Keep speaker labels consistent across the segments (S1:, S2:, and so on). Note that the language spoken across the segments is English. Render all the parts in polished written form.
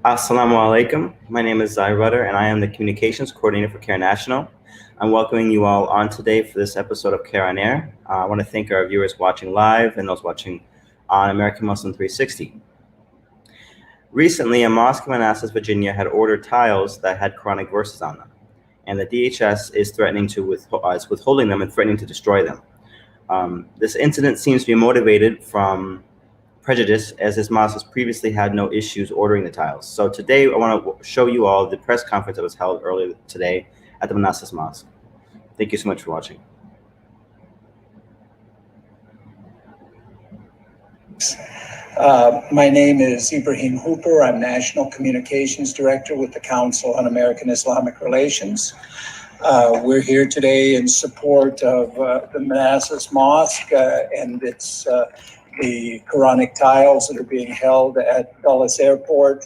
S1: Assalamu alaikum. My name is Zai Rudder, and I am the Communications Coordinator for CAIR National. I'm welcoming you all on today for this episode of CAIR on Air. I want to thank our viewers watching live and those watching on American Muslim 360. Recently, a mosque in Manassas, Virginia had ordered tiles that had Quranic verses on them, and the DHS is withholding them and threatening to destroy them. This incident seems to be motivated from prejudice, as this mosque has previously had no issues ordering the tiles. So today I want to show you all the press conference that was held earlier today at the Manassas Mosque. Thank you so much for watching.
S2: My name is Ibrahim Hooper. I'm National Communications Director with the Council on American Islamic Relations. We're here today in support of the Manassas Mosque and its the Quranic tiles that are being held at Dulles Airport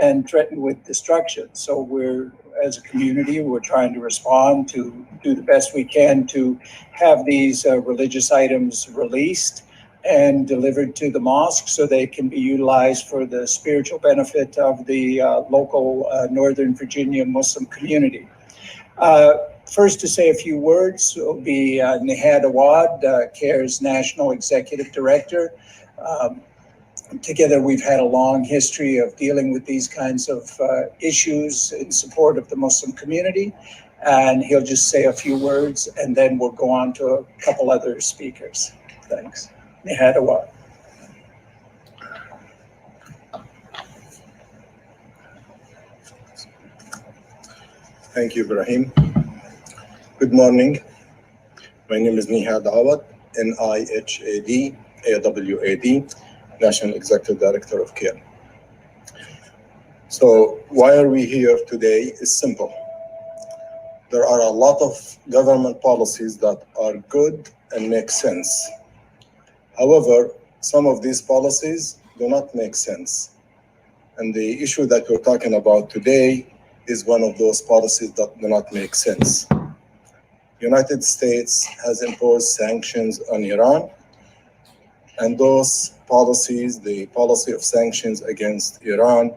S2: and threatened with destruction. So as a community, we're trying to respond to do the best we can to have these religious items released and delivered to the mosque so they can be utilized for the spiritual benefit of the local Northern Virginia Muslim community. First to say a few words will be Nihad Awad, CAIR's National Executive Director. Together we've had a long history of dealing with these kinds of issues in support of the Muslim community. And he'll just say a few words and then we'll go on to a couple other speakers. Thanks. Nihad Awad.
S3: Thank you, Ibrahim. Good morning. My name is Nihad Awad, Nihad Awad, National Executive Director of CAIR. So why are we here today is simple. There are a lot of government policies that are good and make sense. However, some of these policies do not make sense. And the issue that we're talking about today is one of those policies that do not make sense. United States has imposed sanctions on Iran, and those policies, the policy of sanctions against Iran,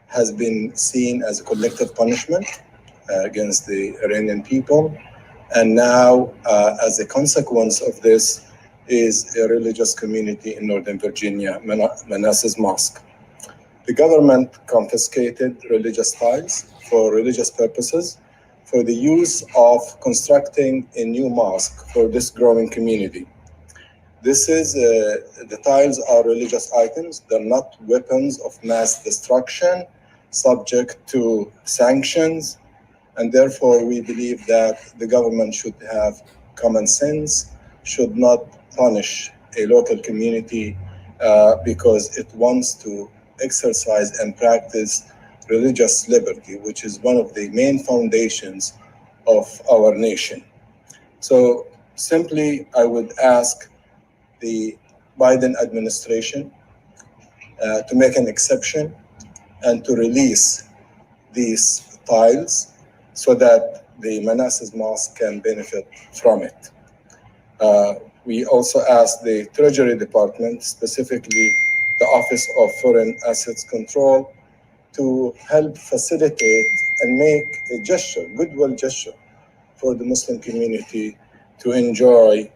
S3: has been seen as a collective punishment against the Iranian people. And now, as a consequence of this, is a religious community in Northern Virginia, Manassas Mosque. The government confiscated religious tiles for religious purposes for the use of constructing a new mosque for this growing community. This is, the tiles are religious items. They're not weapons of mass destruction subject to sanctions. And therefore, we believe that the government should have common sense, should not punish a local community because it wants to exercise and practice religious liberty, which is one of the main foundations of our nation. So simply, I would ask the Biden administration to make an exception and to release these tiles so that the Manassas Mosque can benefit from it. We also ask the Treasury Department, specifically the Office of Foreign Assets Control, to help facilitate and make a gesture, goodwill gesture for the Muslim community to enjoy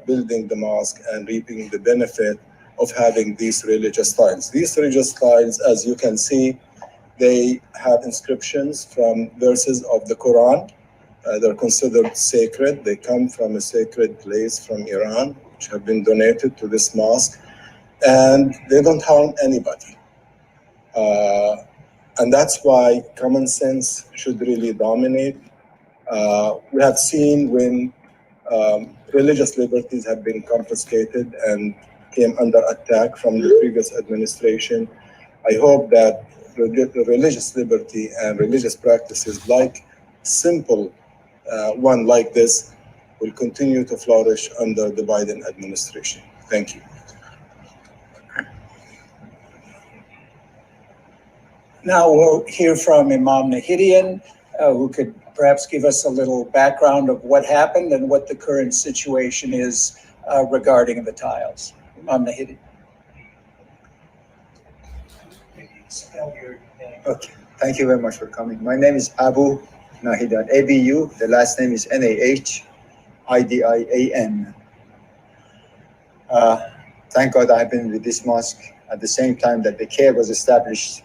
S3: building the mosque and reaping the benefit of having these religious tiles. These religious tiles, as you can see, they have inscriptions from verses of the Quran. They're considered sacred. They come from a sacred place from Iran, which have been donated to this mosque, and they don't harm anybody. And that's why common sense should really dominate. We have seen when religious liberties have been confiscated and came under attack from the previous administration. I hope that religious liberty and religious practices like simple one like this will continue to flourish under the Biden administration. Thank you.
S2: Now we'll hear from Imam Nahidian, who could perhaps give us a little background of what happened and what the current situation is regarding the tiles. Imam Nahidian. Spell your name.
S4: Okay, thank you very much for coming. My name is Abu Nahidan, ABU. The last name is Nahidian. Thank God I have been with this mosque at the same time that the CAIR was established.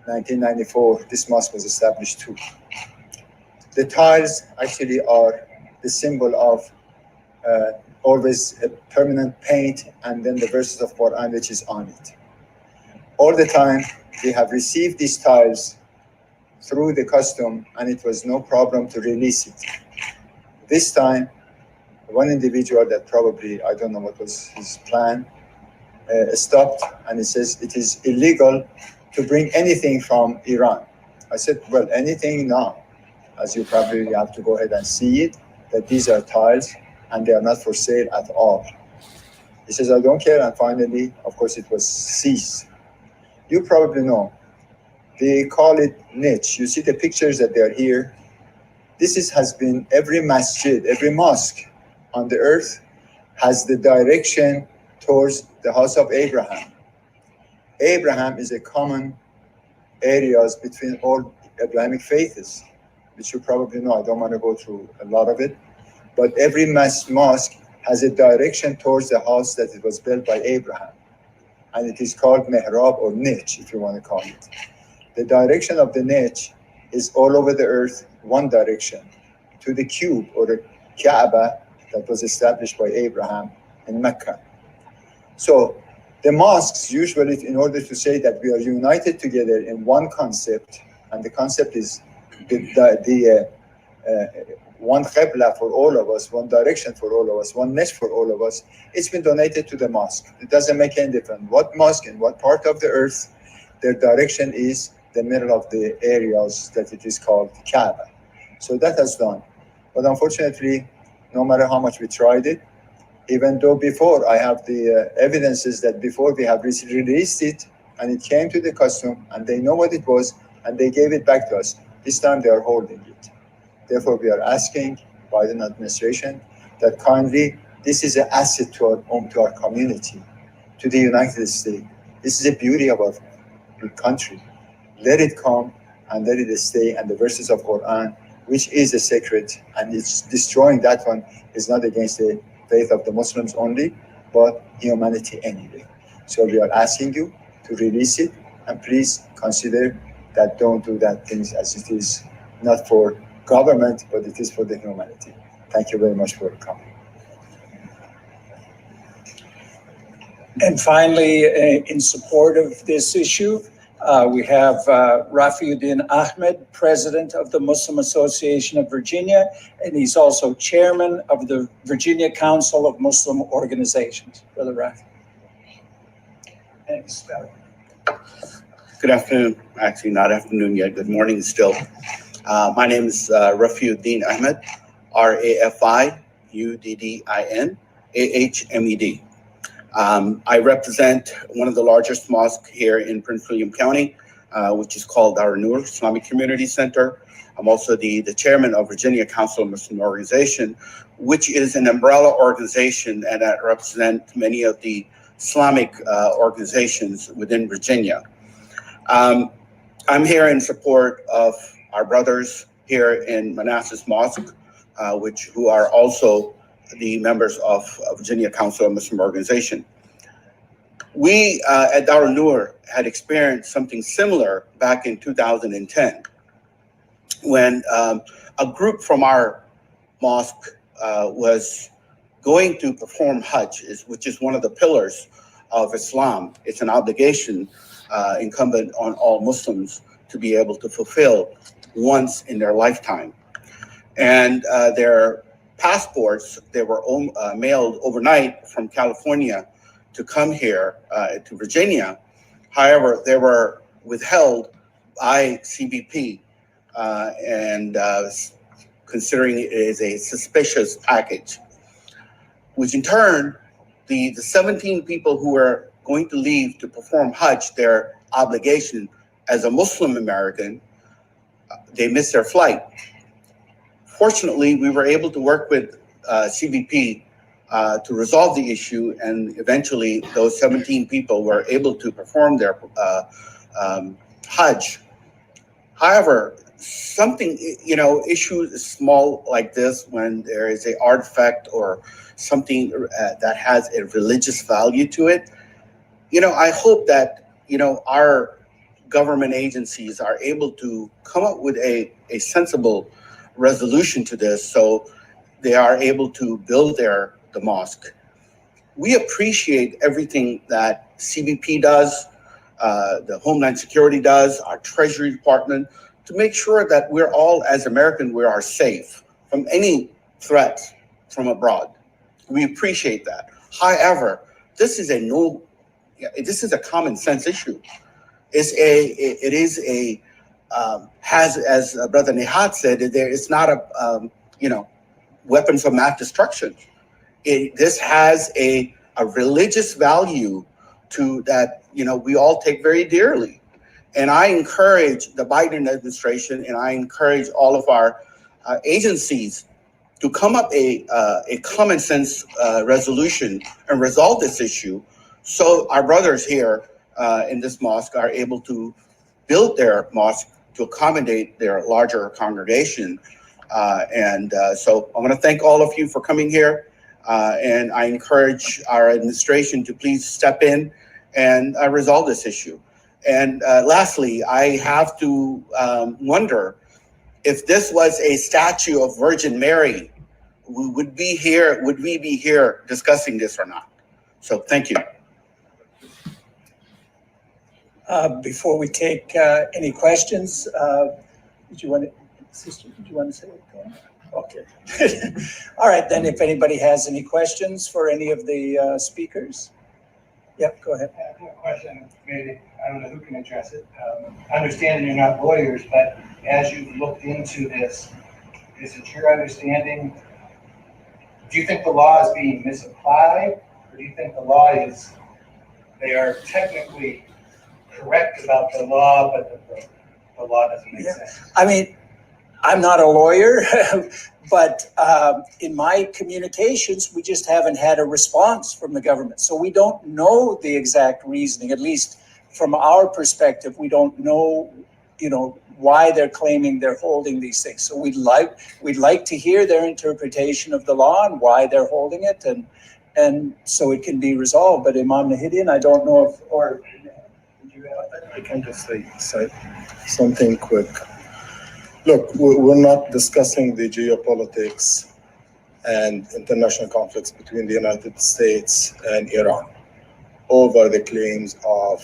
S4: 1994, this mosque was established too. The tiles actually are the symbol of always a permanent paint and then the verses of Quran which is on it. All the time we have received these tiles through the custom and it was no problem to release it. This time, one individual that probably, I don't know what was his plan, stopped and he says it is illegal to bring anything from Iran. I said, well, anything now, as you probably have to go ahead and see it, that these are tiles and they are not for sale at all. He says, I don't care, and finally, of course, it was seized. You probably know, they call it niche. You see the pictures that they are here. Has been every masjid, every mosque on the earth has the direction towards the house of Abraham. Abraham is a common areas between all Abrahamic faiths, which you probably know. I don't want to go through a lot of it, but every mosque has a direction towards the house that it was built by Abraham, and it is called mihrab or niche, if you want to call it. The direction of the niche is all over the earth, one direction, to the cube or the Kaaba that was established by Abraham in Mecca. So the mosques usually, in order to say that we are united together in one concept, and the concept is one qibla for all of us, one direction for all of us, one niche for all of us, it's been donated to the mosque. It doesn't make any difference what mosque in what part of the earth, their direction is the middle of the areas that it is called Kaaba. So that has done. But unfortunately, no matter how much we tried it, even though before I have the evidences that before we have released it and it came to the custom and they know what it was and they gave it back to us, this time they are holding it. Therefore, we are asking Biden administration that kindly, this is an asset to our community, to the United States. This is the beauty of our country. Let it come and let it stay. And the verses of Quran, which is a secret, and it's destroying that one, is not against the faith of the Muslims only, but humanity anyway. So we are asking you to release it, and please consider that don't do that things as it is not for government, but it is for the humanity. Thank you very much for coming.
S2: And finally, in support of this issue, we have Rahim Ahmed, President of the Muslim Association of Virginia, and he's also Chairman of the Virginia Council of Muslim Organizations. Brother Rahim. Thanks, Scott.
S5: Good afternoon. Actually, not afternoon yet. Good morning still. My name is Rahim Ahmed, Rafiuddin Ahmed. I represent one of the largest mosques here in Prince William County, which is called our Nur Islamic Community Center. I'm also the chairman of Virginia Council of Muslim Organization, which is an umbrella organization and that represents many of the Islamic organizations within Virginia. I'm here in support of our brothers here in Manassas Mosque, who are also the members of Virginia Council of Muslim Organization. We at Darul Noor had experienced something similar back in 2010 when a group from our mosque was going to perform Hajj, which is one of the pillars of Islam. It's an obligation incumbent on all Muslims to be able to fulfill once in their lifetime. And their passports, they were mailed overnight from California to come here to Virginia. However, they were withheld by CBP and considering it as a suspicious package, which in turn, the 17 people who were going to leave to perform Hajj, their obligation as a Muslim American, they missed their flight. Fortunately, we were able to work with CBP to resolve the issue, and eventually those 17 people were able to perform their Hajj. However, something, issues small like this, when there is an artifact or something that has a religious value to it, I hope that, our government agencies are able to come up with a sensible resolution to this, so they are able to build the mosque. We appreciate everything that CBP does, the Homeland Security does, our Treasury Department, to make sure that we're all, as Americans, we are safe from any threats from abroad. We appreciate that. However, this is a common sense issue. As Brother Nihat said, it's not a weapons of mass destruction. This has a religious value to that, we all take very dearly. And I encourage the Biden administration, and I encourage all of our agencies to come up a common sense resolution and resolve this issue, so our brothers here in this mosque are able to build their mosque to accommodate their larger congregation. So I want to thank all of you for coming here, and I encourage our administration to please step in and resolve this issue. And lastly, I have to wonder if this was a statue of Virgin Mary, would we be here discussing this or not? So thank you.
S2: Before we take any questions, Sister, did you want to say anything? Okay. All right, then if anybody has any questions for any of the speakers. Yep, go ahead.
S6: I have a question, maybe, I don't know who can address it. Understanding you're not lawyers, but as you've looked into this, is it your understanding, do you think the law is being misapplied? Or do you think the law they are technically correct about the law, but the law doesn't make sense?
S2: I mean, I'm not a lawyer, but in my communications, we just haven't had a response from the government. So we don't know the exact reasoning, at least from our perspective. We don't know, why they're claiming they're holding these things. So we'd like to hear their interpretation of the law and why they're holding it, and so it can be resolved. But Imam Nahidian, I don't know if, or
S3: I can just say something quick. Look, we're not discussing the geopolitics and international conflicts between the United States and Iran over the claims of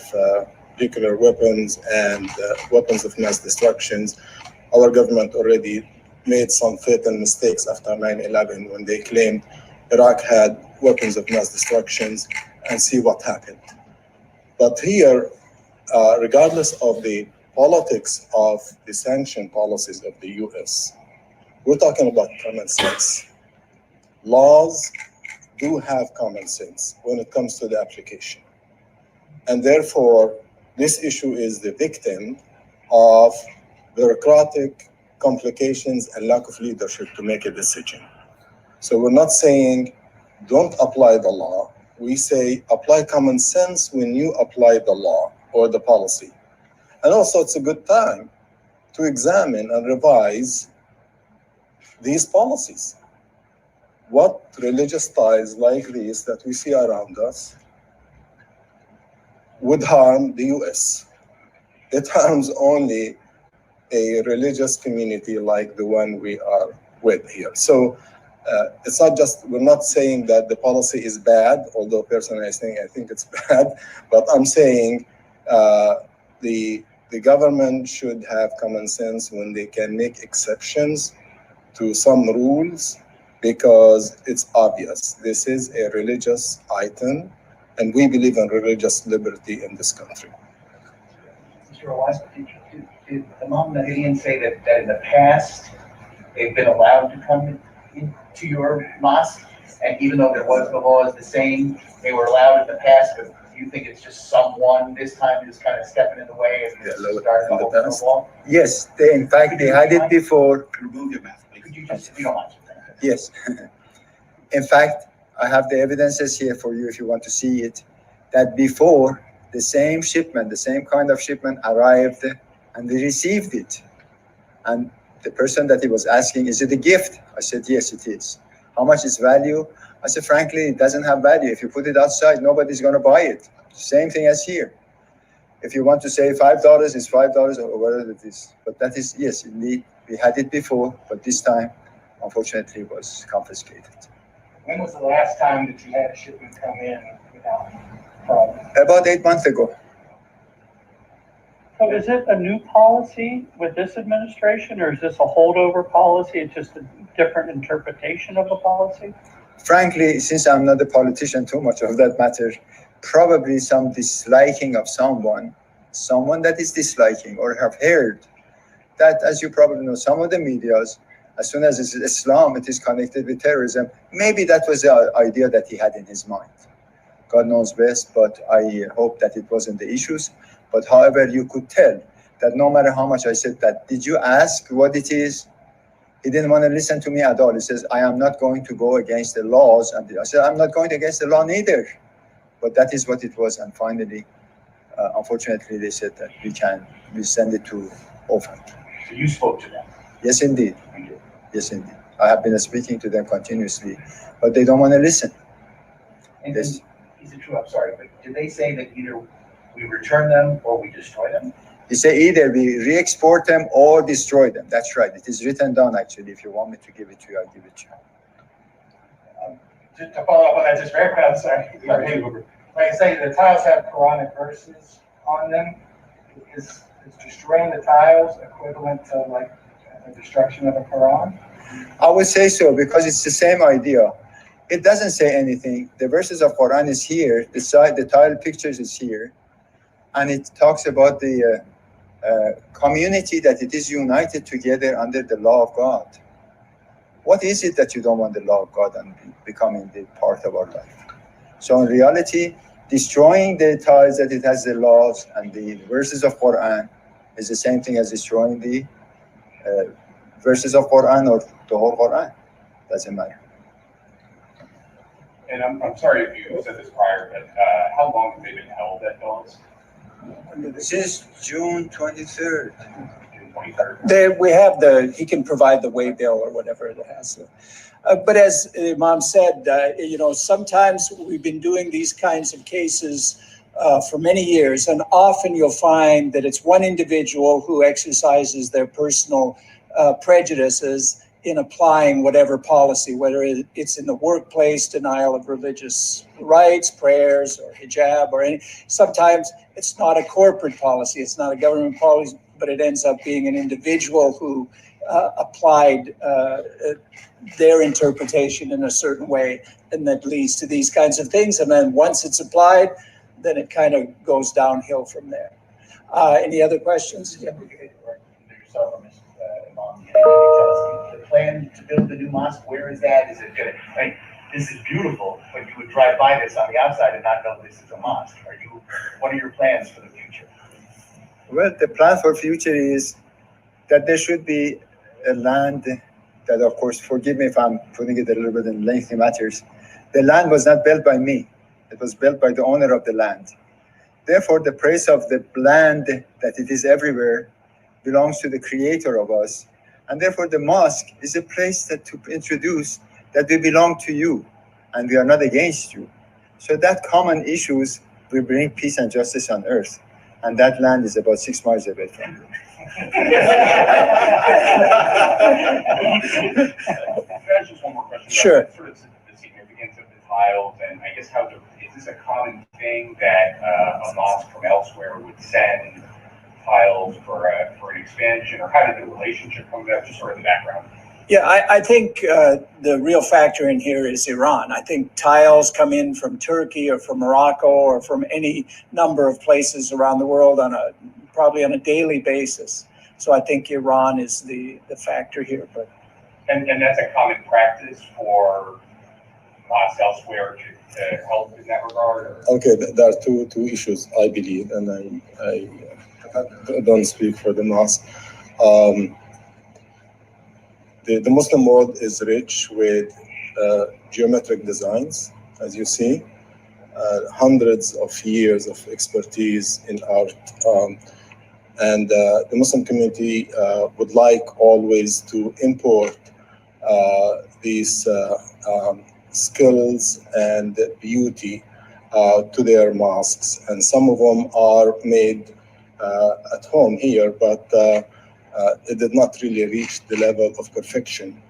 S3: nuclear weapons and weapons of mass destruction. Our government already made some fatal mistakes after 9/11 when they claimed Iraq had weapons of mass destruction, and see what happened. But here, regardless of the politics of the sanction policies of the US, we're talking about common sense. Laws do have common sense when it comes to the application. And therefore, this issue is the victim of bureaucratic complications and lack of leadership to make a decision. So we're not saying don't apply the law. We say apply common sense when you apply the law or the policy. And also, it's a good time to examine and revise these policies. What religious ties like these that we see around us would harm the US? It harms only a religious community like the one we are with here. So it's not just, we're not saying that the policy is bad, although personally I think it's bad, but I'm saying the government should have common sense when they can make exceptions to some rules, because it's obvious this is a religious item and we believe in religious liberty in this country.
S6: Mr. Owais, did Imam Nahidian say that in the past they've been allowed to come into your mosque, and even though there was the law is the same, they were allowed in the past, but do you think it's just someone this time just kind of stepping in the way and starting to open the wall?
S4: Yes, in fact, they had it before.
S5: Remove your mask, please.
S6: Could you just, if you don't mind?
S4: Yes. In fact, I have the evidences here for you if you want to see it, that before the same shipment, the same kind of shipment arrived and we received it. And the person that he was asking, is it a gift? I said, yes, it is. How much is value? I said, frankly, it doesn't have value. If you put it outside, nobody's going to buy it. Same thing as here. If you want to say $5, it's $5 or whatever it is. But that is, yes, indeed, we had it before, but this time, unfortunately, it was confiscated.
S6: When was the last time that you had a shipment come in without problem?
S4: About 8 months ago.
S7: So is it a new policy with this administration, or is this a holdover policy? It's just a different interpretation of the policy?
S4: Frankly, since I'm not a politician too much of that matter, probably some disliking of someone that is disliking, or have heard that, as you probably know, some of the medias, as soon as it's Islam, it is connected with terrorism. Maybe that was the idea that he had in his mind. God knows best, but I hope that it wasn't the issues. But however, you could tell that no matter how much I said that, did you ask what it is? He didn't want to listen to me at all. He says, I am not going to go against the laws. And I said, I'm not going against the law neither. But that is what it was. And finally, unfortunately, they said that we send it to OFAC.
S6: So you spoke to them?
S4: Yes, indeed. Yes, indeed. I have been speaking to them continuously, but they don't want to listen.
S6: And
S4: Yes.
S6: is it true? I'm sorry, but did they say that either we return them or we destroy them?
S4: He said either we re-export them or destroy them. That's right. It is written down, actually. If you want me to give it to you, I'll give it to you.
S6: Just to follow up on that, just very fast, sorry. Like I say, the tiles have Quranic verses on them. Is destroying the tiles equivalent to like the destruction of the Quran?
S4: I would say so, because it's the same idea. It doesn't say anything. The verses of Quran is here. The tile pictures is here. And it talks about the community, that it is united together under the law of God. What is it that you don't want the law of God and becoming the part of our life? So in reality, destroying the tiles that it has the laws and the verses of Quran is the same thing as destroying the verses of Quran or the whole Quran. Doesn't matter.
S8: And I'm sorry if you said this prior, but how long have they been held at those?
S4: Since June 23rd.
S8: June 23rd.
S2: We have he can provide the way bill or whatever it has. But as Imam said, sometimes we've been doing these kinds of cases for many years, and often you'll find that it's one individual who exercises their personal prejudices in applying whatever policy, whether it's in the workplace, denial of religious rights, prayers, or hijab, or any. Sometimes it's not a corporate policy, it's not a government policy, but it ends up being an individual who applied their interpretation in a certain way, and that leads to these kinds of things. And then once it's applied, then it kind of goes downhill from there. Any other questions? Yeah.
S6: The plan to build the new mosque, where is that? Is it good? Like, this is beautiful, but you would drive by this on the outside and not know this is a mosque. What are your plans for the future?
S4: Well, the plan for future is that there should be a land that, of course, forgive me if I'm putting it a little bit in lengthy matters. The land was not built by me. It was built by the owner of the land. Therefore, the praise of the land, that it is everywhere, belongs to the creator of us. And therefore, the mosque is a place that to introduce that we belong to you and we are not against you. So that common issues will bring peace and justice on earth. And that land is about 6 miles away from you.
S8: Just one more question.
S2: Sure.
S8: About sort of the significance of the tiles, and I guess is this a common thing that a mosque from elsewhere would send tiles for an expansion, or how did the relationship come about? Just sort of the background.
S2: Yeah, I think the real factor in here is Iran. I think tiles come in from Turkey or from Morocco or from any number of places around the world probably on a daily basis. So I think Iran is the factor here. But
S8: And that's a common practice for mosques elsewhere to help in that regard? Or?
S3: Okay, there are two issues, I believe, and I don't speak for the mosque. The Muslim world is rich with geometric designs, as you see, hundreds of years of expertise in art. And the Muslim community would like always to import these skills and beauty to their mosques. And some of them are made at home here, but it did not really reach the level of perfection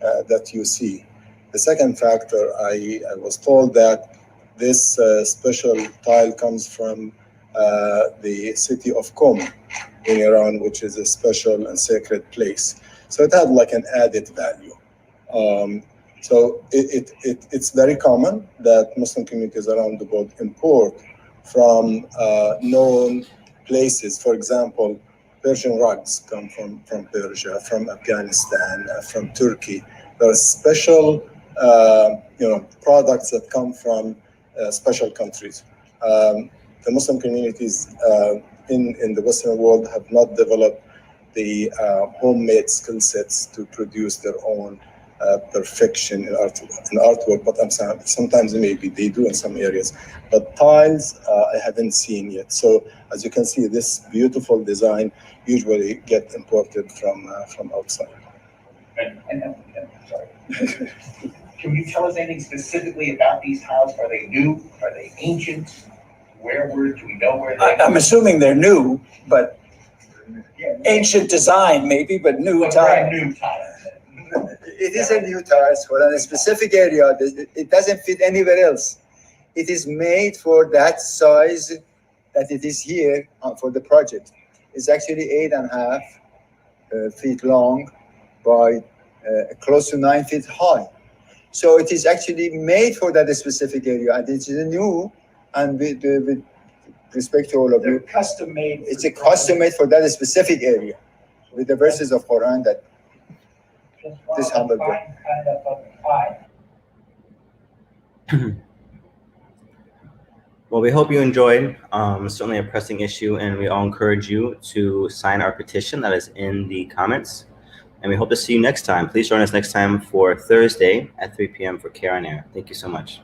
S3: that you see. The second factor, I was told that this special tile comes from the city of Qom in Iran, which is a special and sacred place. So it had like an added value. So it's very common that Muslim communities around the world import from known places. For example, Persian rugs come from Persia, from Afghanistan, from Turkey. There are special products that come from special countries. The Muslim communities in the Western world have not developed the homemade skill sets to produce their own perfection in artwork, but sometimes maybe they do in some areas. But tiles, I haven't seen yet. So as you can see, this beautiful design usually get imported from outside.
S9: Sorry. Can you tell us anything specifically about these tiles? Are they new? Are they ancient? Do we know where they are?
S2: I'm assuming they're new, but ancient design maybe, but new tile.
S9: Brand new tiles.
S4: It is a new tiles for a specific area. It doesn't fit anywhere else. It is made for that size that it is here for the project. It's actually 8.5 feet long by close to 9 feet high. So it is actually made for that specific area, and it is new. And with respect to all of you,
S2: Custom made.
S4: it's a custom made for that specific area, with the verses of Quran that this humble book.
S1: Well, we hope you enjoyed. Certainly a pressing issue, and we all encourage you to sign our petition that is in the comments. And we hope to see you next time. Please join us next time for Thursday at 3 p.m. for CAIR on Air. Thank you so much.